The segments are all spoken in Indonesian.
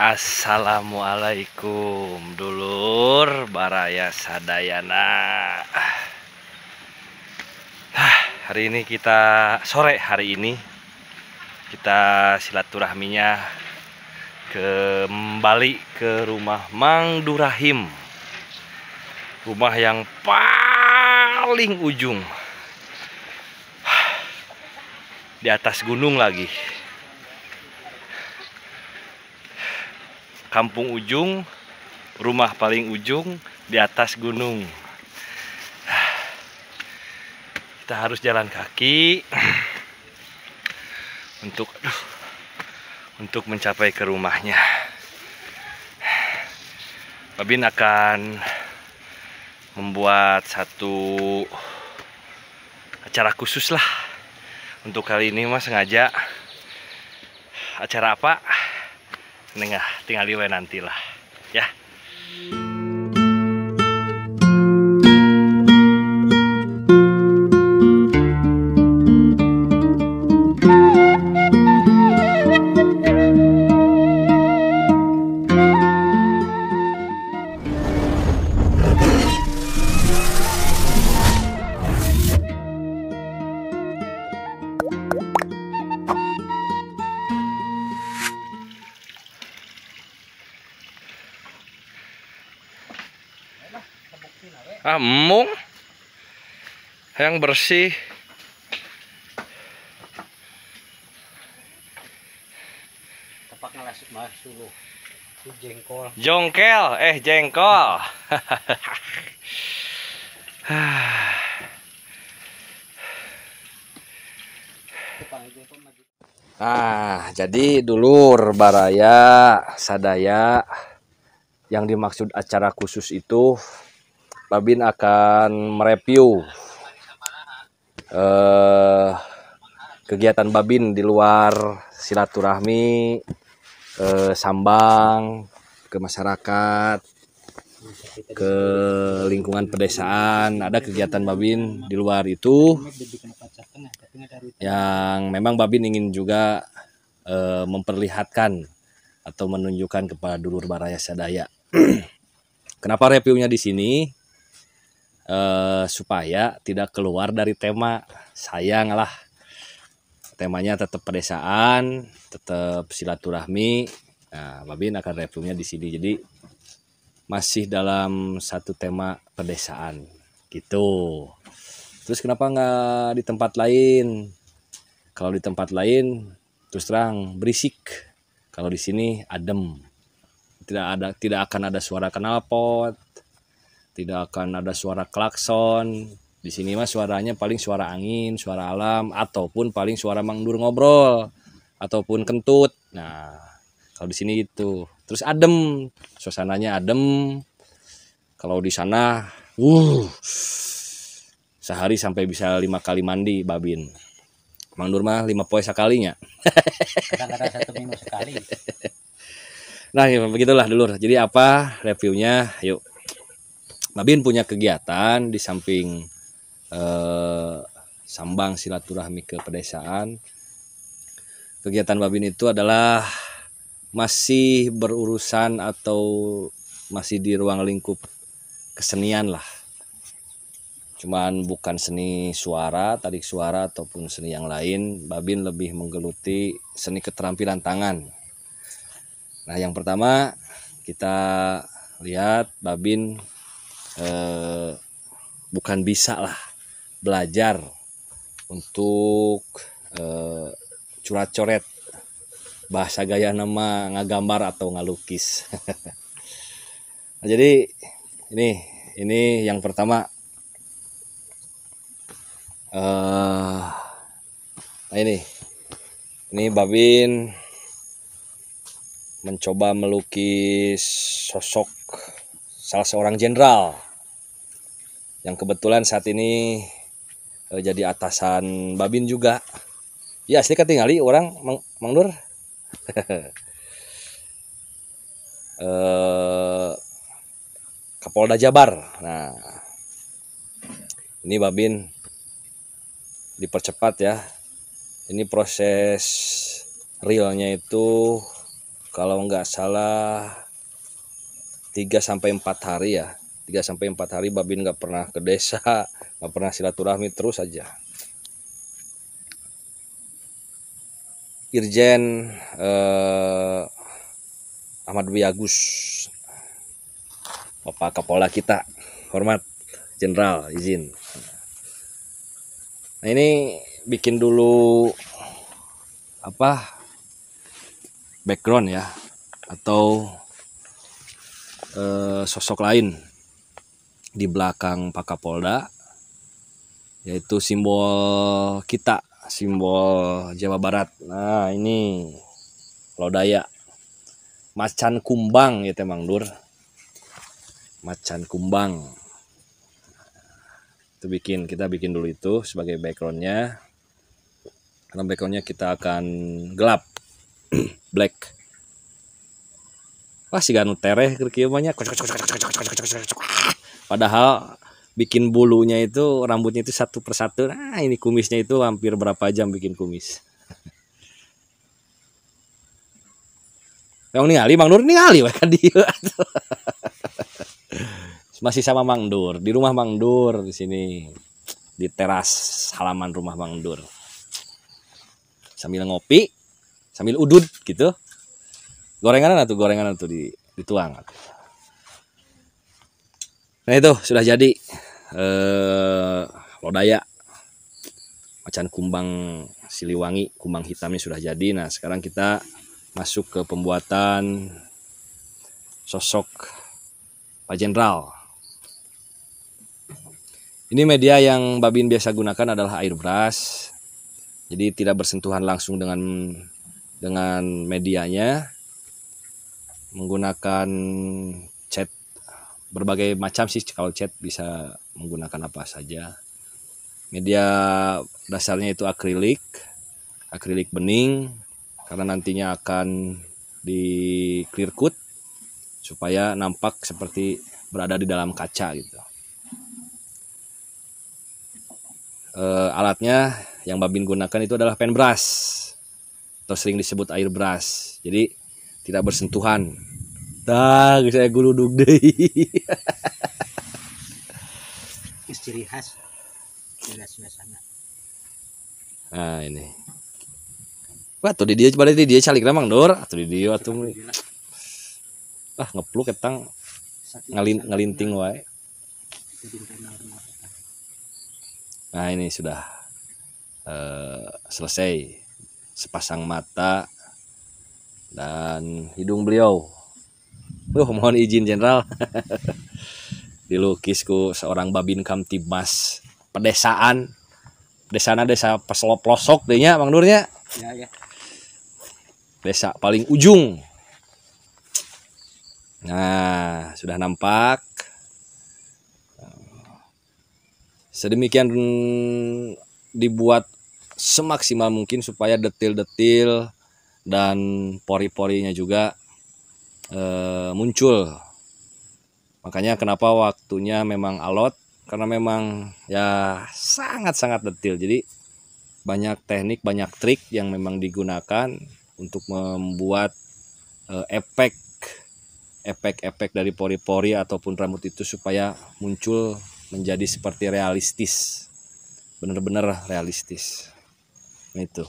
Assalamualaikum dulur baraya sadayana. Hari ini sore hari ini kita silaturahminya kembali ke rumah Mang Durahim. Rumah yang paling ujung di atas gunung lagi. Kampung ujung, rumah paling ujung di atas gunung. Kita harus jalan kaki untuk mencapai ke rumahnya. Babin akan membuat satu acara khusus lah untuk kali ini, mas. Sengaja acara apa? Tinggal liwe nantilah ya. Amung yang bersih. Jongkel, jengkol. Nah, jadi dulur baraya sadaya, yang dimaksud acara khusus itu Babin akan mereview kegiatan Babin di luar silaturahmi, sambang ke masyarakat, ke lingkungan pedesaan. Ada kegiatan Babin di luar itu yang memang Babin ingin juga memperlihatkan atau menunjukkan kepada dulur baraya sadaya. Kenapa reviewnya di sini? Supaya tidak keluar dari tema. Sayang lah, temanya tetap pedesaan, tetap silaturahmi. Nah, Babin akan reviewnya di sini, jadi masih dalam satu tema pedesaan gitu. Terus kenapa nggak di tempat lain? Kalau di tempat lain terus terang berisik. Kalau di sini adem, tidak akan ada suara knalpot, tidak akan ada suara klakson. Di sini mah suaranya paling suara angin, suara alam, ataupun paling suara Mang Dur ngobrol, ataupun kentut. Nah, kalau di sini itu terus adem, suasananya adem. Kalau di sana, sehari sampai bisa 5 kali mandi Babin. Mang Dur mah 5 poe sekalinya. Kadang-kadang 1 minggu sekali. Nah, ya, begitulah dulur. Jadi apa reviewnya? Yuk. Babin punya kegiatan di samping sambang silaturahmi ke pedesaan. Kegiatan Babin itu adalah masih berurusan atau masih di ruang lingkup kesenian lah. Cuman bukan seni suara, tarik suara ataupun seni yang lain. Babin lebih menggeluti seni keterampilan tangan. Nah, yang pertama kita lihat Babin bukan bisa lah belajar untuk curat-coret, bahasa gaya nama ngagambar atau ngalukis. Nah, jadi ini yang pertama. Nah, ini Babin mencoba melukis sosok salah seorang jenderal yang kebetulan saat ini jadi atasan Babin juga. Ya, asli ketinggali orang Mang Dur. Kapolda Jabar. Nah, ini Babin dipercepat ya. Ini proses realnya itu kalau nggak salah 3 sampai 4 hari ya. 3 sampai 4 hari Babin nggak pernah ke desa, nggak pernah silaturahmi, terus aja. Irjen Ahmad Dwi Agus, Bapak Kapolda kita, hormat Jenderal, izin. Nah ini bikin dulu background ya, atau sosok lain di belakang Pak Kapolda, yaitu simbol kita, simbol Jawa Barat. Nah ini lodaya macan kumbang ya Mang Dur, macan kumbang. Itu kita bikin dulu itu sebagai backgroundnya, karena backgroundnya kita akan gelap black. Wah si ganu tereh kieu banyak, padahal bikin bulunya itu, rambutnya itu satu persatu. Nah ini kumisnya itu hampir berapa jam bikin kumis. Yang ningali Mang Dur ningali we ka dieu. Masih sama Mang Dur, di rumah Mang Dur di sini, di teras halaman rumah Mang Dur. Sambil ngopi, sambil udud gitu. Gorengan tuh dituang. Nah itu sudah jadi lodaya macan kumbang Siliwangi, kumbang hitamnya sudah jadi. Nah sekarang kita masuk ke pembuatan sosok Pak Jenderal. Ini media yang Babin biasa gunakan adalah airbrush, jadi tidak bersentuhan langsung dengan medianya, menggunakan cat berbagai macam sih. Kalau cat bisa menggunakan apa saja. Media dasarnya itu akrilik bening, karena nantinya akan di clear coat supaya nampak seperti berada di dalam kaca gitu. Alatnya yang Babin gunakan itu adalah pen brush, atau sering disebut airbrush, jadi tidak bersentuhan. Saya guludug deui. Ciri khas suasana. Nah ini. Wah tuh di dia calik Mang Dur, atuh di dia atuh. Ngepluk ketang ngalinting wae. Nah ini sudah selesai sepasang mata dan hidung beliau. Mohon izin Jenderal. Dilukis ku seorang Babin Kamtibmas pedesaan. Desa pelosok deh nya Mang Durnya. Ya. Desa paling ujung. Nah, sudah nampak. Sedemikian dibuat semaksimal mungkin supaya detil-detil dan pori-porinya juga muncul. Makanya kenapa waktunya memang alot, karena memang ya sangat-sangat detil. Jadi banyak teknik, banyak trik yang memang digunakan untuk membuat efek dari pori-pori ataupun rambut itu supaya muncul menjadi seperti realistis, benar-benar realistis. Nah, itu.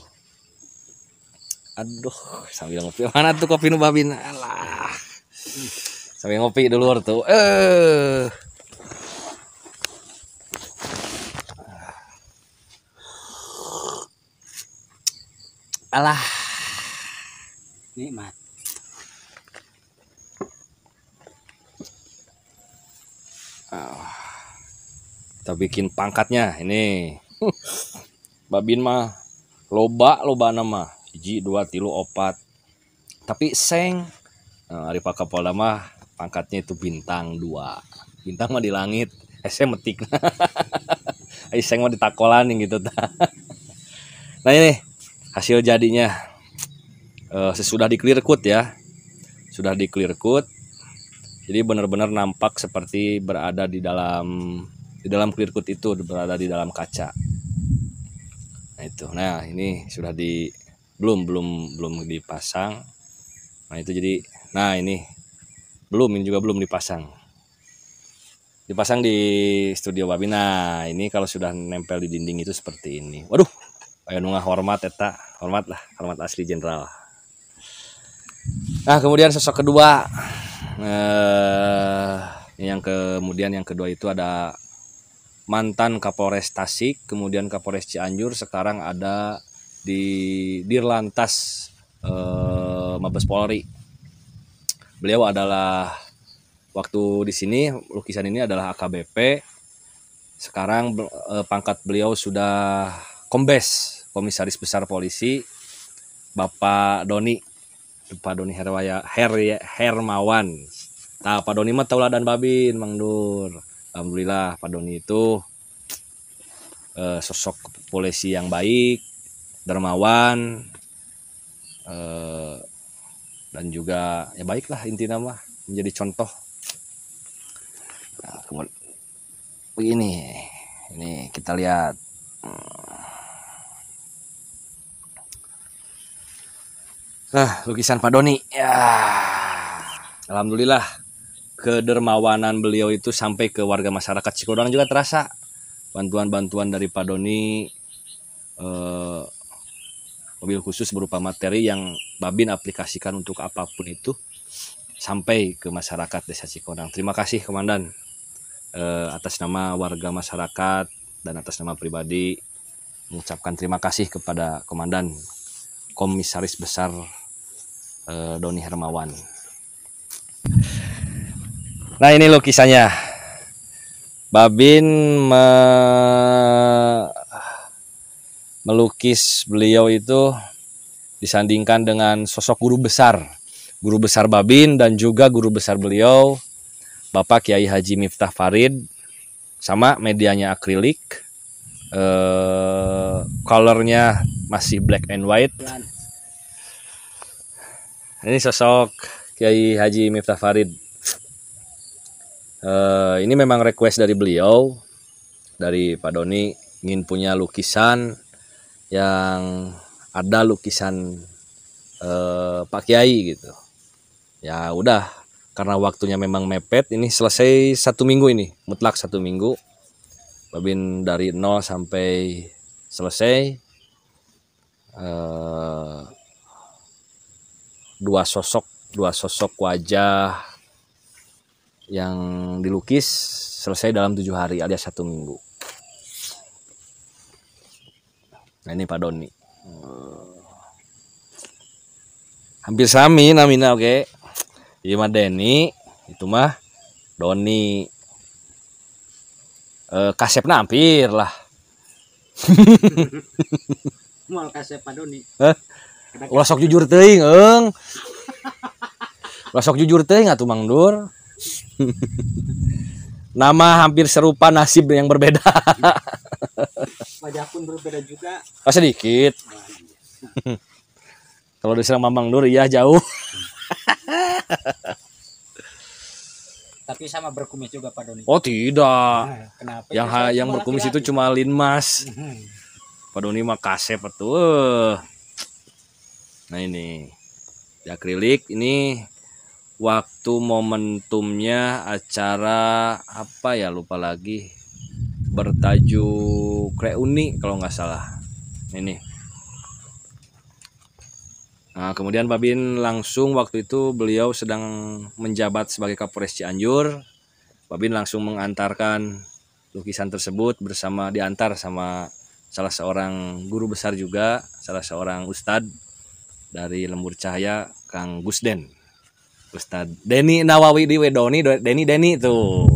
Aduh, sambil ngopi mana tuh kopi nu Babin? Alah. Sambil ngopi dulu tuh. Alah. Nikmat. Kita bikin pangkatnya ini. Babin mah loba nama 1, 2, 3, 4. Tapi seng. Ari Pak Kapolda mah pangkatnya itu bintang 2. Bintang mah di langit. Saya metik. Seng mah ditakolan gitu. Nah ini hasil jadinya sesudah di clear coat ya. Sudah di clear coat. Jadi benar-benar nampak seperti berada di dalam clear coat itu, berada di dalam kaca. Nah itu. Nah, ini sudah belum dipasang. Nah itu jadi, nah ini ini juga belum dipasang di studio Babin. Nah ini kalau sudah nempel di dinding itu seperti ini. Waduh, ayo nungah hormat eta, hormat asli jenderal. Nah kemudian sosok kedua, yang kedua itu ada mantan Kapolres Tasik, kemudian Kapolres Cianjur, sekarang ada di Dirlantas Mabes Polri. Beliau adalah waktu di sini lukisan ini adalah AKBP. Sekarang pangkat beliau sudah Kombes, Komisaris Besar Polisi, Bapak Doni Hermawan. Nah, Pak Doni mah tauladan Babin, Mang Dur. Alhamdulillah Pak Doni itu sosok polisi yang baik, dermawan, dan juga ya baiklah intinya mah, menjadi contoh. Nah, kemudian begini, ini kita lihat. Nah, lukisan Pak Doni. Ya, alhamdulillah kedermawanan beliau itu sampai ke warga masyarakat Cikodang juga terasa. Bantuan-bantuan dari Pak Doni, mobil khusus berupa materi yang Babin aplikasikan untuk apapun itu sampai ke masyarakat Desa Cikodang. Terima kasih Komandan, atas nama warga masyarakat dan atas nama pribadi mengucapkan terima kasih kepada Komandan Komisaris Besar Doni Hermawan. Nah ini lukisannya. Babin melukis beliau itu disandingkan dengan sosok guru besar Babin dan juga guru besar beliau Bapak Kiai Haji Miftah Farid. Sama medianya akrilik, colornya masih black and white. Ini sosok Kiai Haji Miftah Farid. Ini memang request dari beliau, dari Pak Doni, ingin punya lukisan yang ada lukisan Pak Kiai gitu. Ya udah, karena waktunya memang mepet, ini selesai 1 minggu ini, mutlak 1 minggu. Babin dari 0 sampai selesai. Dua sosok wajah yang dilukis selesai dalam 7 hari alias 1 minggu. Nah ini Pak Doni, hampir sami namina. Oke, ini mah Deni, itu mah Doni. Kasepna hampir lah. Mal kasep Pak Doni. Ulah sok jujur teuing, eung. Ulah sok jujur teuing atuh Mang Dur. Nama hampir serupa, nasib yang berbeda. Wajah pun berbeda juga. Oh, sedikit. Kalau diserang Mang Dur iya jauh. Tapi sama berkumis juga Pak Doni. Oh tidak. Nah, kenapa? Yang berkumis itu cuma Linmas. Pak Doni mah kasep atuh. Nah ini di akrilik. Ini waktu momentumnya acara apa ya, lupa lagi, bertajuk Reuni kalau nggak salah. Ini. Nah kemudian Babin langsung waktu itu beliau sedang menjabat sebagai Kapolres Cianjur. Babin langsung mengantarkan lukisan tersebut diantar sama salah seorang guru besar juga, salah seorang ustadz dari Lembur Cahaya, Kang Gusden, Ustadz Deni Nawawi di Wedoni, Deni tuh.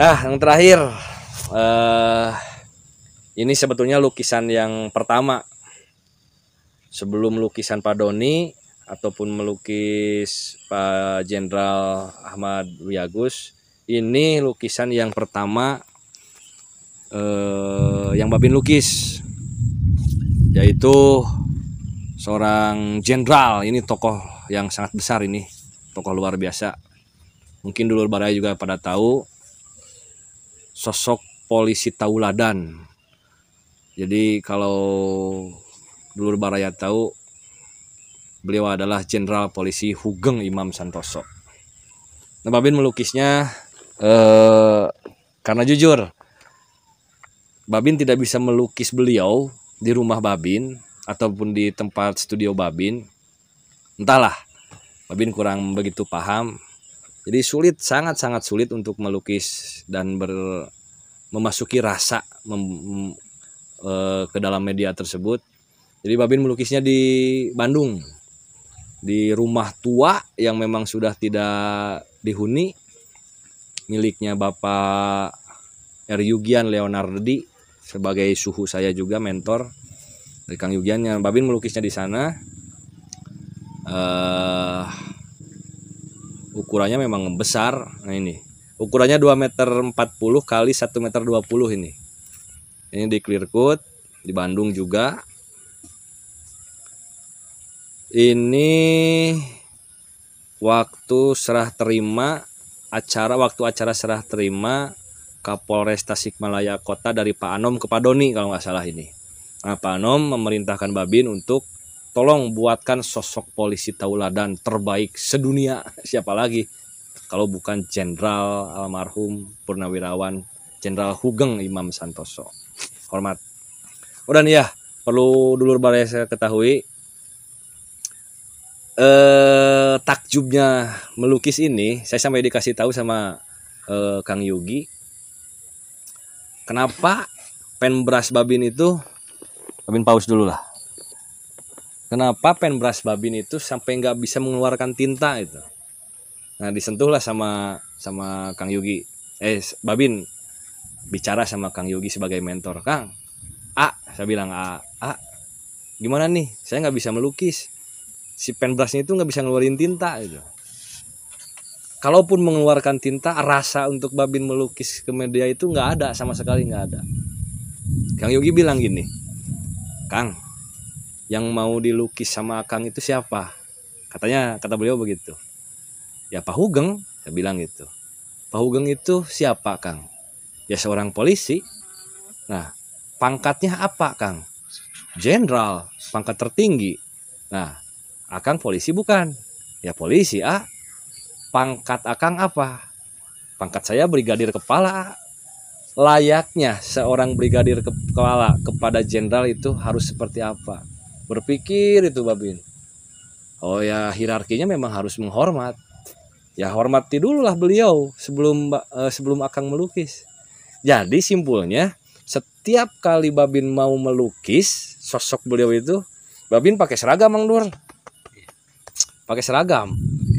Yang terakhir, ini sebetulnya lukisan yang pertama. Sebelum lukisan Pak Doni ataupun melukis Pak Jenderal Ahmad Wiyagus, ini lukisan yang pertama yang Babin lukis, yaitu seorang jenderal. Ini tokoh yang sangat besar, ini tokoh luar biasa. Mungkin dulur baraya juga pada tahu, sosok polisi tauladan, Jadi kalau dulur baraya tahu, beliau adalah Jenderal Polisi Hugeng Imam Santoso. Nah, Babin melukisnya karena jujur, Babin tidak bisa melukis beliau di rumah Babin ataupun di tempat studio Babin. Entahlah, Babin kurang begitu paham. Jadi sangat-sangat sulit untuk melukis dan memasuki rasa ke dalam media tersebut. Jadi Babin melukisnya di Bandung, di rumah tua yang memang sudah tidak dihuni, miliknya Bapak R. Yugian Leonardi, sebagai suhu saya juga, mentor dari Kang Yugian. Yang Babin melukisnya di sana. Ukurannya memang besar. Nah ini ukurannya 2,40 meter kali 1,20 meter ini. Ini di clear coat di Bandung juga. Ini waktu acara serah terima Kapolres Tasikmalaya Kota dari Pak Anom ke Pak Doni kalau nggak salah ini. Nah, Pak Anom memerintahkan Babin untuk tolong buatkan sosok polisi tauladan terbaik sedunia. Siapa lagi kalau bukan Jenderal almarhum Purnawirawan Jenderal Hugeng Imam Santoso. Hormat. Udah nih ya, perlu dulur baraya saya ketahui, takjubnya melukis ini saya sampai dikasih tahu sama Kang Yugi. Kenapa penbras Babin itu, Babin pause dulu lah. Kenapa penbras Babin itu sampai nggak bisa mengeluarkan tinta itu? Nah, disentuhlah sama Kang Yugi. Babin bicara sama Kang Yugi sebagai mentor. Kang, saya bilang gimana nih? Saya nggak bisa melukis. Si penbrasnya itu nggak bisa ngeluarin tinta itu. Kalaupun mengeluarkan tinta, rasa untuk Babin melukis ke media itu nggak ada, sama sekali nggak ada. Kang Yugi bilang gini, Kang, yang mau dilukis sama Kang itu siapa? Kata beliau begitu. Ya Pak Hugeng, saya bilang gitu. Pak Hugeng itu siapa, Kang? Ya seorang polisi. Nah, pangkatnya apa, Kang? Jenderal, pangkat tertinggi. Nah, Akang polisi bukan? Ya polisi, Pangkat Akang apa? Pangkat saya brigadir kepala. Layaknya seorang brigadir kepala kepada jenderal itu harus seperti apa? Berpikir itu Babin. Oh ya, hierarkinya memang harus menghormat. Ya hormati dulu lah beliau sebelum Akang melukis. Jadi simpulnya, setiap kali Babin mau melukis sosok beliau itu, Babin pakai seragam, Mang Dur. Pakai seragam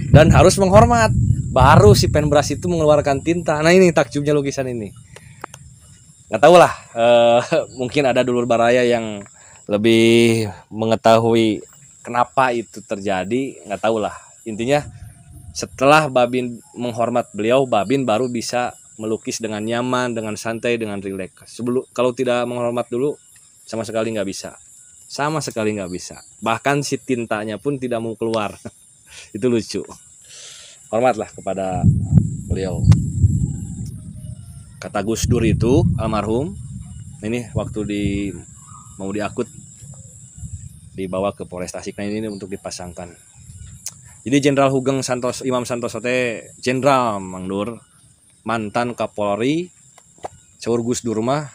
dan harus menghormat. Baru si penbras itu mengeluarkan tinta. Nah ini takjubnya lukisan ini. Nggak tahu lah, mungkin ada dulur baraya yang lebih mengetahui kenapa itu terjadi, nggak tahu lah. Intinya setelah Babin menghormat beliau, Babin baru bisa melukis dengan nyaman, dengan santai, dengan rileks. Kalau tidak menghormat dulu, sama sekali nggak bisa. Sama sekali nggak bisa. Bahkan si tintanya pun tidak mau keluar. Itu lucu. Hormatlah kepada beliau. Kata Gus Dur itu almarhum, ini waktu mau diakut, dibawa ke Polres Tasik, nah ini untuk dipasangkan. Jadi Jenderal Hugeng Imam Santoso teh jenderal, Mang Dur, mantan Kapolri. Saur Gus Dur mah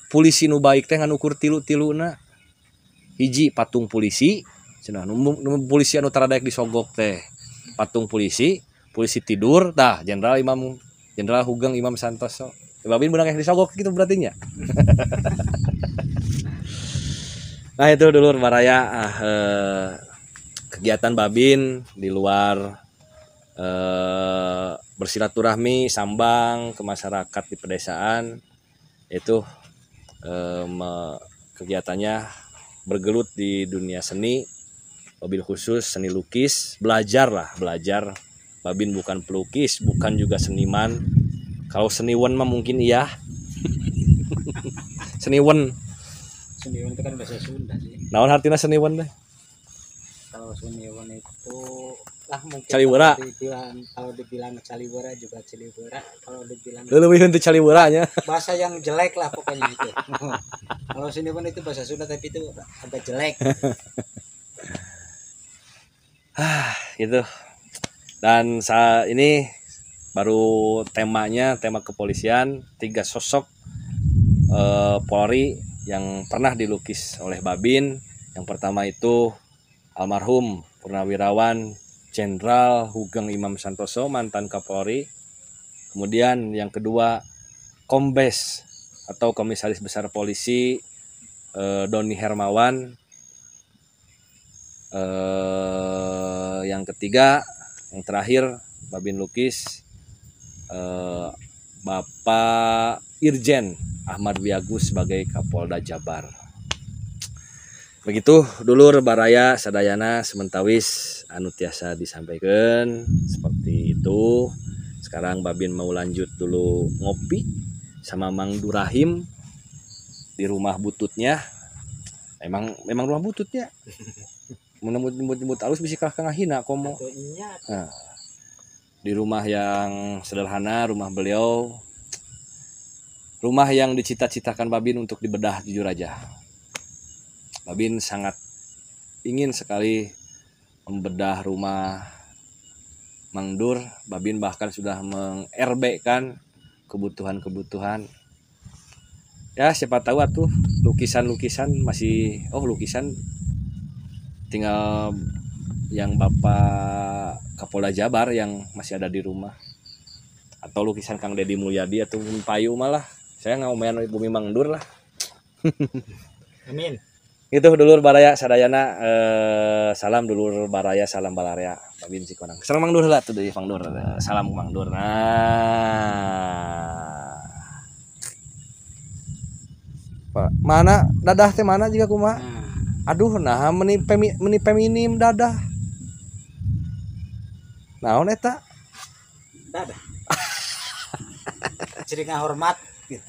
polisi nu baik teh ngan ukur tilu-tiluna. Hiji patung polisi, cenah nu polisi anu taradaek disogok teh patung polisi tidur, Jenderal Hugeng Imam Santoso. Babin beunang yang disogok gitu berarti nya. Nah itu dulur baraya kegiatan Babin di luar bersilaturahmi, sambang ke masyarakat di pedesaan, itu kegiatannya bergelut di dunia seni, mobil khusus seni lukis. Belajar. Babin bukan pelukis, bukan juga seniman. Kalau seniwan mah mungkin iya. Seniwan itu kan bahasa Sunda sih. Naon artinya seniwan deh? Kalau seniwan itu lah mungkin Caliwara. kalau dibilang caliwara juga caliwara, kalau dibilang Lebih untuk caliwuranya. bahasa yang jelek lah pokoknya itu. Kalau sini pun itu bahasa Sunda tapi itu agak jelek. Gitu. Dan saat ini baru temanya tema kepolisian, 3 sosok Polri yang pernah dilukis oleh Babin. Yang pertama itu almarhum Purnawirawan Jenderal Hugeng Imam Santoso, mantan Kapolri. Kemudian yang kedua Kombes atau Komisaris Besar Polisi Doni Hermawan. Yang ketiga, yang terakhir Babin lukis Bapak Irjen Ahmad Wiagus sebagai Kapolda Jabar. Begitu dulur baraya sadayana sementawis anu tiasa disampaikan seperti itu. Sekarang Babin mau lanjut dulu ngopi sama Mang Durahim di rumah bututnya. Memang rumah bututnya. Menyebut halus bisa kalah ngahina komo. Nah, di rumah yang sederhana, rumah beliau, rumah yang dicita-citakan Babin untuk dibedah, jujur aja. Babin sangat ingin sekali membedah rumah Mang Dur. Babin bahkan sudah meng-RB kan kebutuhan-kebutuhan. Ya siapa tahu atuh lukisan-lukisan masih lukisan tinggal yang Bapak Kapolda Jabar yang masih ada di rumah, atau lukisan Kang Deddy Mulyadi atau Bumi Payu malah saya nggak mau main Bumi Mang Dur lah. Amin. Itu dulur baraya sadayana, salam dulur baraya, salam balaria Babin Cikonang. Salam Mang Dur lah tuh dari Mang Dur. Salam Mang Dur. Nah. Pak, mana dadah teh mana jika kumaha? Aduh, nah meni feminim dadah. Naon eta? Dadah. Ciri ngahormat gitu.